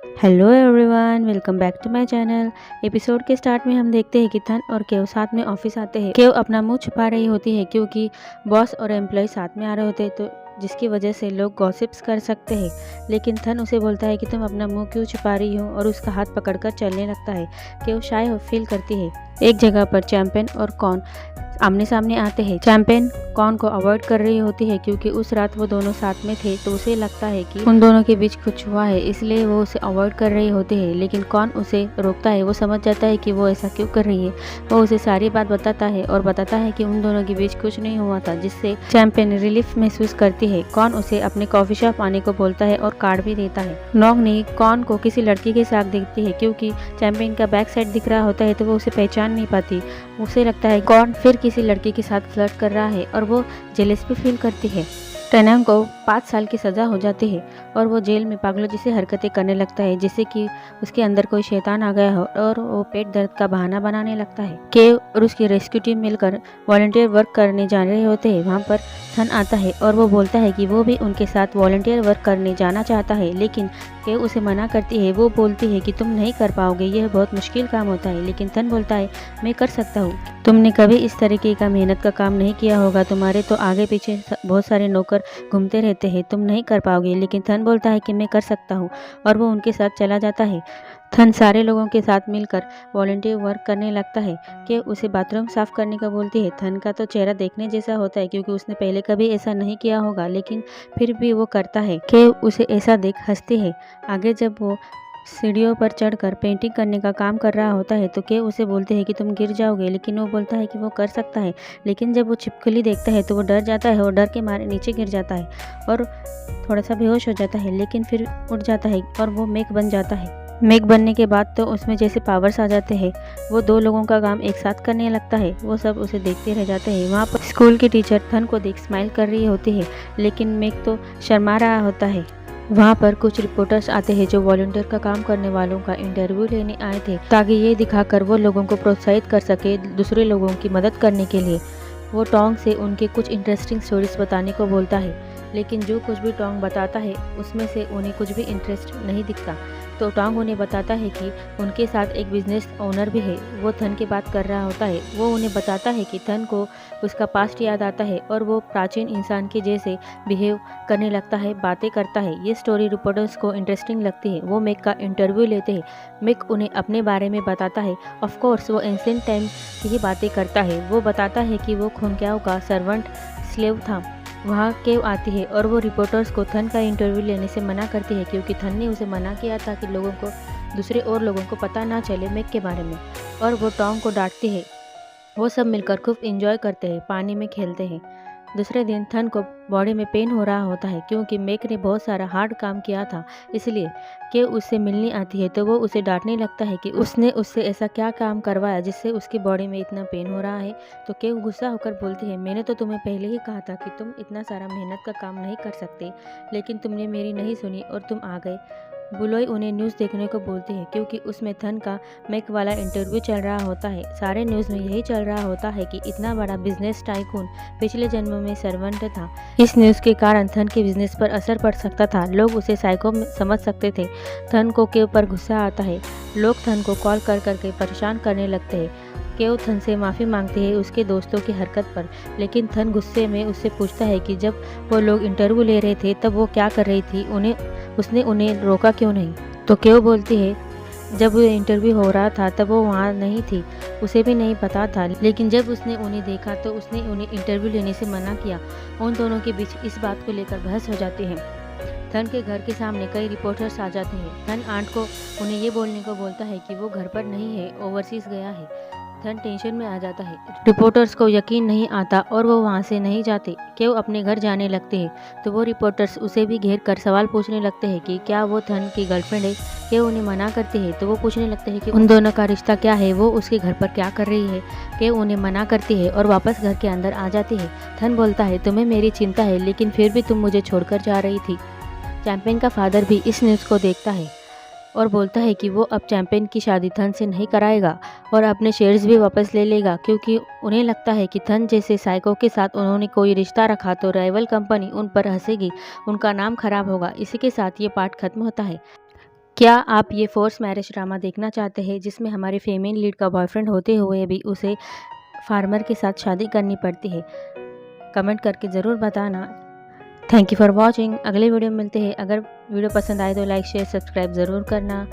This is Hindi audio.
Hello everyone, welcome back to my channel. Episode के स्टार्ट में हम देखते हैं कि थन और केव साथ में ऑफिस आते हैं। केव अपना मुंह छुपा रही होती है क्योंकि बॉस और एम्प्लॉय साथ में आ रहे होते हैं, तो जिसकी वजह से लोग गॉसिप्स कर सकते हैं। लेकिन थन उसे बोलता है कि तुम अपना मुंह क्यों छुपा रही हो, और उसका हाथ पकड़कर चलने लगता है। केव शाय फील करती है। एक जगह पर चैंपियन और कॉर्न आमने सामने आते हैं। चैंपियन कॉर्न को अवॉइड कर रही होती है क्योंकि उस रात वो दोनों साथ में थे, तो उसे लगता है कि उन दोनों के बीच कुछ हुआ है, इसलिए वो उसे अवॉइड कर रही होती है। लेकिन कॉर्न उसे रोकता है। वो समझ जाता है कि वो ऐसा क्यों कर रही है। वो उसे सारी बात बताता है और बताता है कि उन दोनों के बीच कुछ नहीं हुआ था, जिससे चैंपियन रिलीफ महसूस करती है। कॉर्न उसे अपने कॉफी शॉप आने को बोलता है और कार्ड भी देता है। नॉग्नी कॉर्न को किसी लड़की के साथ देखती है क्योंकि चैंपियन का बैक साइड दिख रहा होता है, तो वो उसे पहचान नहीं पाती। उसे लगता है कॉर्न फिर किसी लड़की के साथ फ्लर्ट कर रहा है और वो जेलस भी फील करती है। टैनम को 5 साल की सज़ा हो जाती है और वो जेल में पागलों जैसी हरकतें करने लगता है, जैसे कि उसके अंदर कोई शैतान आ गया हो, और वो पेट दर्द का बहाना बनाने लगता है। केव और उसकी रेस्क्यू टीम मिलकर वॉलंटियर वर्क करने जा रहे होते हैं। वहाँ पर थन आता है और वो बोलता है कि वो भी उनके साथ वॉलंटियर वर्क करने जाना चाहता है, लेकिन केव उसे मना करती है। वो बोलती है कि तुम नहीं कर पाओगे, यह बहुत मुश्किल काम होता है। लेकिन थन बोलता है, मैं कर सकता हूँ। तुमने कभी इस तरीके का मेहनत का काम नहीं किया होगा, तुम्हारे तो आगे पीछे बहुत सारे नौकर घूमते रहते हैं, तुम नहीं कर पाओगे। लेकिन थन बोलता है कि मैं कर सकता हूँ, और वो उनके साथ चला जाता है। थन सारे लोगों के साथ मिलकर वॉलंटियर वर्क करने लगता है कि उसे बाथरूम साफ करने का बोलती है। थन का तो चेहरा देखने जैसा होता है क्योंकि उसने पहले कभी ऐसा नहीं किया होगा, लेकिन फिर भी वो करता है। कि उसे ऐसा देख हंसती है। आगे जब वो सीढ़ियों पर चढ़कर पेंटिंग करने का काम कर रहा होता है, तो के उसे बोलते हैं कि तुम गिर जाओगे, लेकिन वो बोलता है कि वो कर सकता है। लेकिन जब वो छिपकली देखता है तो वो डर जाता है और डर के मारे नीचे गिर जाता है और थोड़ा सा बेहोश हो जाता है, लेकिन फिर उठ जाता है और वो मेक बन जाता है। मेक बनने के बाद तो उसमें जैसे पावर्स आ जाते हैं। वो 2 लोगों का काम एक साथ करने लगता है। वो सब उसे देखते रह जाते हैं। वहाँ पर स्कूल की टीचर थन को देख स्माइल कर रही होती है, लेकिन मेक तो शर्मा रहा होता है। वहाँ पर कुछ रिपोर्टर्स आते हैं जो वॉलंटियर का काम करने वालों का इंटरव्यू लेने आए थे, ताकि ये दिखाकर वो लोगों को प्रोत्साहित कर सके दूसरे लोगों की मदद करने के लिए। वो टोंग से उनके कुछ इंटरेस्टिंग स्टोरीज बताने को बोलता है, लेकिन जो कुछ भी टोंग बताता है उसमें से उन्हें कुछ भी इंटरेस्ट नहीं दिखता। तो टोंग उन्हें बताता है कि उनके साथ एक बिजनेस ओनर भी है। वो थन की बात कर रहा होता है। वो उन्हें बताता है कि थन को उसका पास्ट याद आता है और वो प्राचीन इंसान के जैसे बिहेव करने लगता है, बातें करता है। ये स्टोरी रिपोर्टर्स को इंटरेस्टिंग लगती है। वो मेक का इंटरव्यू लेते हैं। मेक उन्हें अपने बारे में बताता है। ऑफ कोर्स वो एंशिएंट टाइम की ही बातें करता है। वो बताता है कि वो खूनख्यार का सर्वेंट स्लेव था। वहाँ केव आती है और वो रिपोर्टर्स को थन का इंटरव्यू लेने से मना करती है क्योंकि थन ने उसे मना किया था कि लोगों को दूसरे और लोगों को पता ना चले मेक के बारे में, और वो टॉम को डांटती है। वो सब मिलकर खूब इंजॉय करते हैं, पानी में खेलते हैं। दूसरे दिन थन को बॉडी में पेन हो रहा होता है क्योंकि मेक ने बहुत सारा हार्ड काम किया था, इसलिए कि उससे मिलने आती है। तो वो उसे डांटने लगता है कि उसने उससे ऐसा क्या काम करवाया जिससे उसकी बॉडी में इतना पेन हो रहा है। तो केव गुस्सा होकर बोलती है, मैंने तो तुम्हें पहले ही कहा था कि तुम इतना सारा मेहनत का काम नहीं कर सकते, लेकिन तुमने मेरी नहीं सुनी और तुम आ गए। बुलोई उन्हें न्यूज़ देखने को बोलती है क्योंकि उसमें थन का मेक वाला इंटरव्यू चल रहा होता है। सारे न्यूज़ में यही चल रहा होता है कि इतना बड़ा बिजनेस टाइकून पिछले जन्म में सर्वेंट था। इस न्यूज़ के कारण थन के बिजनेस पर असर पड़ सकता था। लोग उसे साइको समझ सकते थे। थन को केव पर गुस्सा आता है। लोग थन को कॉल कर करके परेशान करने लगते हैं। केव थन से माफ़ी मांगती है उसके दोस्तों की हरकत पर, लेकिन थन गुस्से में उससे पूछता है कि जब वो लोग इंटरव्यू ले रहे थे तब वो क्या कर रही थी, उसने उन्हें रोका क्यों नहीं। तो केव बोलती है, जब वो इंटरव्यू हो रहा था तब वो वहाँ नहीं थी, उसे भी नहीं पता था, लेकिन जब उसने उन्हें देखा तो उसने उन्हें इंटरव्यू लेने से मना किया। उन दोनों के बीच इस बात को लेकर बहस हो जाती है। थन के घर के सामने कई रिपोर्टर्स आ जाते हैं। थन आंट को उन्हें ये बोलने को बोलता है कि वो घर पर नहीं है, ओवरसीज गया है। थन टेंशन में आ जाता है। रिपोर्टर्स को यकीन नहीं आता और वो वहाँ से नहीं जाते। केव अपने घर जाने लगते हैं तो वो रिपोर्टर्स उसे भी घेर कर सवाल पूछने लगते हैं कि क्या वो थन की गर्लफ्रेंड है। केव उन्हें मना करते हैं तो वो पूछने लगते हैं कि उन दोनों का रिश्ता क्या है, वो उसके घर पर क्या कर रही है। केव उन्हें मना करती है और वापस घर के अंदर आ जाती है। थन बोलता है, तुम्हें मेरी चिंता है, लेकिन फिर भी तुम मुझे छोड़कर जा रही थी। चैंपियन का फादर भी इस न्यूज़ को देखता है और बोलता है कि वो अब चैंपियन की शादी थन से नहीं कराएगा और अपने शेयर्स भी वापस ले लेगा, क्योंकि उन्हें लगता है कि थन जैसे साइको के साथ उन्होंने कोई रिश्ता रखा तो राइवल कंपनी उन पर हंसेगी, उनका नाम खराब होगा। इसी के साथ ये पार्ट खत्म होता है। क्या आप ये फोर्स मैरिज ड्रामा देखना चाहते हैं जिसमें हमारे फेमेन लीड का बॉयफ्रेंड होते हुए भी उसे फार्मर के साथ शादी करनी पड़ती है? कमेंट करके ज़रूर बताना। Thank you for watching. अगले वीडियो में मिलते हैं। अगर वीडियो पसंद आए तो लाइक शेयर सब्सक्राइब ज़रूर करना।